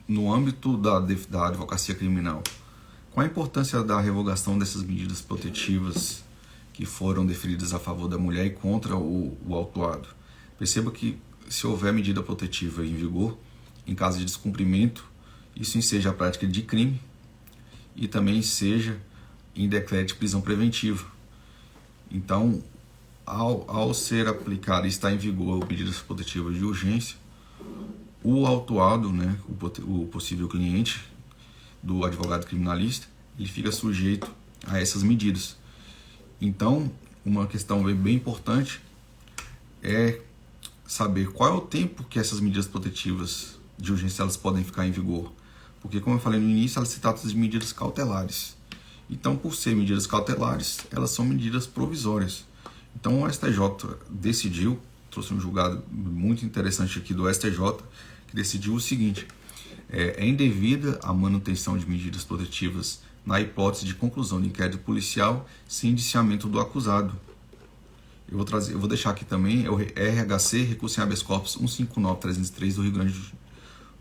no âmbito da advocacia criminal, qual a importância da revogação dessas medidas protetivas que foram deferidas a favor da mulher e contra o autuado? Perceba que, se houver medida protetiva em vigor, em caso de descumprimento, isso enseja a prática de crime e também seja em decreto de prisão preventiva. Então, ao ser aplicado e estar em vigor medidas protetivas de urgência, o autuado, né, o possível cliente do advogado criminalista, ele fica sujeito a essas medidas. Então, uma questão bem importante é saber qual é o tempo que essas medidas protetivas de urgência elas podem ficar em vigor. Porque, como eu falei no início, elas se tratam de medidas cautelares. Então, por ser medidas cautelares, elas são medidas provisórias. Então, o STJ decidiu, trouxe um julgado muito interessante aqui do STJ, que decidiu o seguinte: é indevida a manutenção de medidas protetivas na hipótese de conclusão de inquérito policial sem indiciamento do acusado. Eu vou deixar aqui também é o RHC, recurso em habeas corpus 159.303 do Rio Grande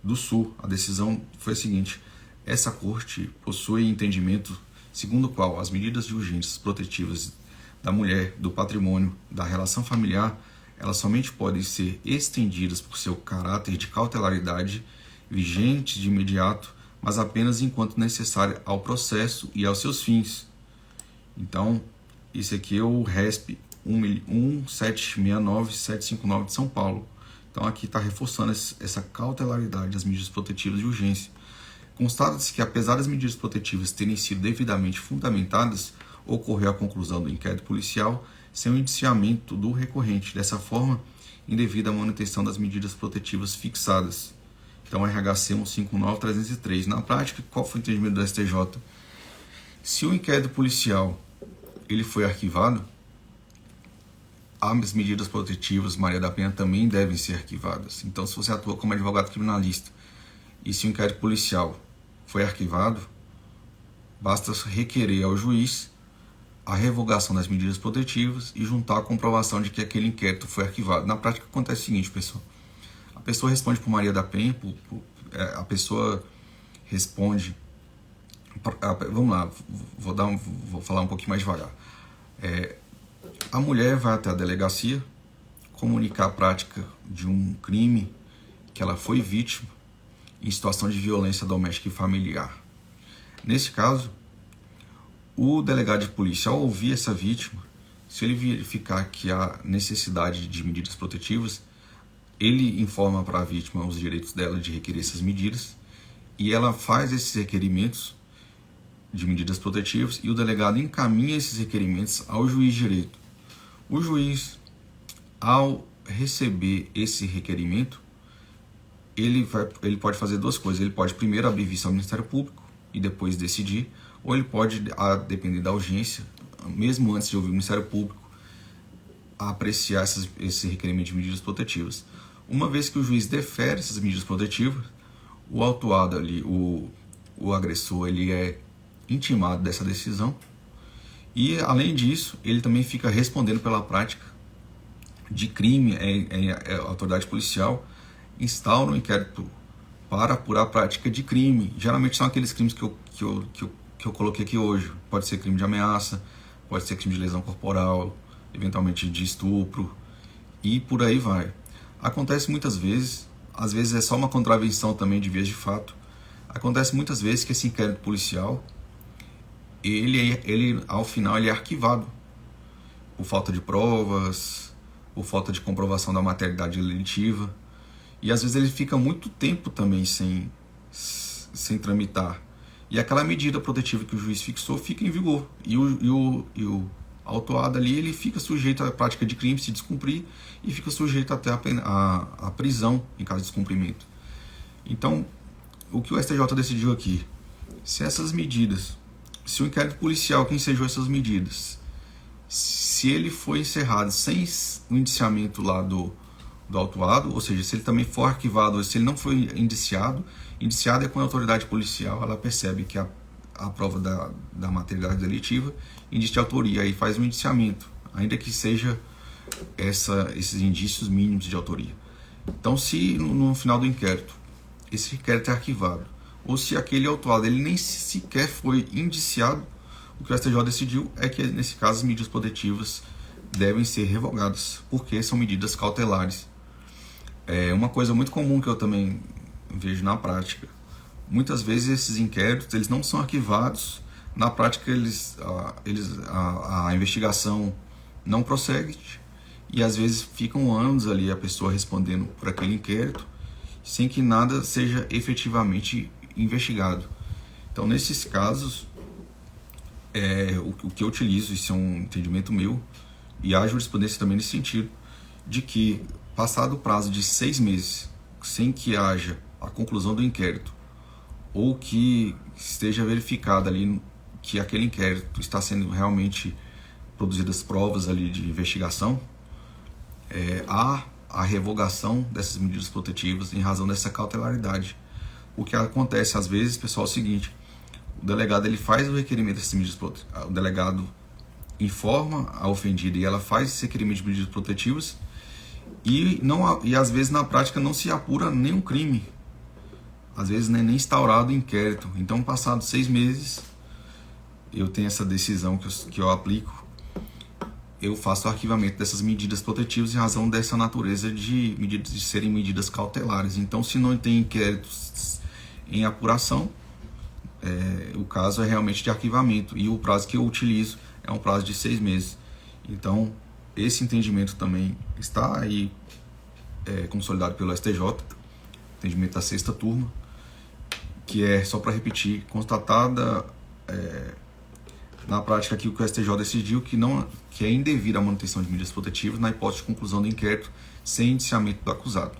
do Sul. A decisão foi a seguinte: essa corte possui entendimento segundo o qual as medidas de urgências protetivas da mulher, do patrimônio, da relação familiar, elas somente podem ser estendidas por seu caráter de cautelaridade vigente de imediato, mas apenas enquanto necessária ao processo e aos seus fins. Então, isso aqui é o RESP 1769759 de São Paulo. Então, aqui está reforçando essa cautelaridade das medidas protetivas de urgência. Constata-se que, apesar das medidas protetivas terem sido devidamente fundamentadas, ocorreu a conclusão do inquérito policial sem o indiciamento do recorrente. Dessa forma, indevida a manutenção das medidas protetivas fixadas. Então, RHC 159.303. Na prática, qual foi o entendimento do STJ? Se o inquérito policial ele foi arquivado, as medidas protetivas, Maria da Penha, também devem ser arquivadas. Então, se você atua como advogado criminalista e se o inquérito policial foi arquivado, basta requerer ao juiz a revogação das medidas protetivas e juntar a comprovação de que aquele inquérito foi arquivado. Na prática, acontece o seguinte, pessoal. A pessoa responde por Maria da Penha, a pessoa responde... Vamos lá, vou falar um pouquinho mais devagar. A mulher vai até a delegacia comunicar a prática de um crime que ela foi vítima em situação de violência doméstica e familiar. Nesse caso, o delegado de polícia, ao ouvir essa vítima, se ele verificar que há necessidade de medidas protetivas, ele informa para a vítima os direitos dela de requerer essas medidas e ela faz esses requerimentos de medidas protetivas e o delegado encaminha esses requerimentos ao juiz de direito. O juiz, ao receber esse requerimento, ele pode fazer duas coisas. Ele pode primeiro abrir vista ao Ministério Público e depois decidir, ou ele pode, a depender da urgência, mesmo antes de ouvir o Ministério Público, apreciar esse requerimento de medidas protetivas. Uma vez que o juiz defere essas medidas protetivas, o autuado ali, o agressor, ele é intimado dessa decisão e, além disso, ele também fica respondendo pela prática de crime. A autoridade policial instaura um inquérito para apurar a prática de crime. Geralmente são aqueles crimes que eu coloquei aqui hoje. Pode ser crime de ameaça, pode ser crime de lesão corporal, eventualmente de estupro e por aí vai. Acontece muitas vezes, às vezes é só uma contravenção também de vias de fato. Acontece muitas vezes que esse inquérito policial, ele ao final ele é arquivado por falta de provas, por falta de comprovação da materialidade delitiva, e às vezes ele fica muito tempo também sem tramitar. E aquela medida protetiva que o juiz fixou fica em vigor. E o autuado ali, ele fica sujeito à prática de crime se descumprir e fica sujeito até a prisão em caso de descumprimento. Então, o que o STJ decidiu aqui? Se essas medidas, se o inquérito policial que ensejou essas medidas, se ele foi encerrado sem o indiciamento lá do autuado, ou seja, se ele também for arquivado, ou se ele não foi indiciado é quando a autoridade policial ela percebe que a prova da materialidade delitiva indicia autoria e faz um indiciamento, ainda que seja esses indícios mínimos de autoria. Então, se no final do inquérito esse inquérito é arquivado. Ou se aquele autuado ele nem sequer foi indiciado, o que o STJ decidiu é que, nesse caso, as medidas protetivas devem ser revogadas, porque são medidas cautelares. É uma coisa muito comum que eu também vejo na prática. Muitas vezes esses inquéritos eles não são arquivados, na prática a investigação não prossegue e às vezes ficam anos ali a pessoa respondendo por aquele inquérito sem que nada seja efetivamente investigado. Então, nesses casos, o que eu utilizo, isso é um entendimento meu, e há jurisprudência também nesse sentido, de que, passado o prazo de 6 meses, sem que haja a conclusão do inquérito, ou que esteja verificado ali que aquele inquérito está sendo realmente produzidas provas ali de investigação, há a revogação dessas medidas protetivas em razão dessa cautelaridade. O que acontece às vezes, pessoal, é o seguinte: o delegado ele faz o requerimento dessas medidas protetivas, o delegado informa a ofendida e ela faz esse requerimento de medidas protetivas e às vezes na prática não se apura nenhum crime, às vezes nem instaurado inquérito. Então, passados 6 meses, eu tenho essa decisão que eu aplico, eu faço o arquivamento dessas medidas protetivas em razão dessa natureza de serem medidas cautelares. Então, se não tem inquéritos em apuração, o caso é realmente de arquivamento, e o prazo que eu utilizo é um prazo de 6 meses. Então, esse entendimento também está aí consolidado pelo STJ, entendimento da 6ª turma, que é, só para repetir, constatada na prática aqui o que o STJ decidiu, que é indevida a manutenção de medidas protetivas na hipótese de conclusão do inquérito sem indiciamento do acusado.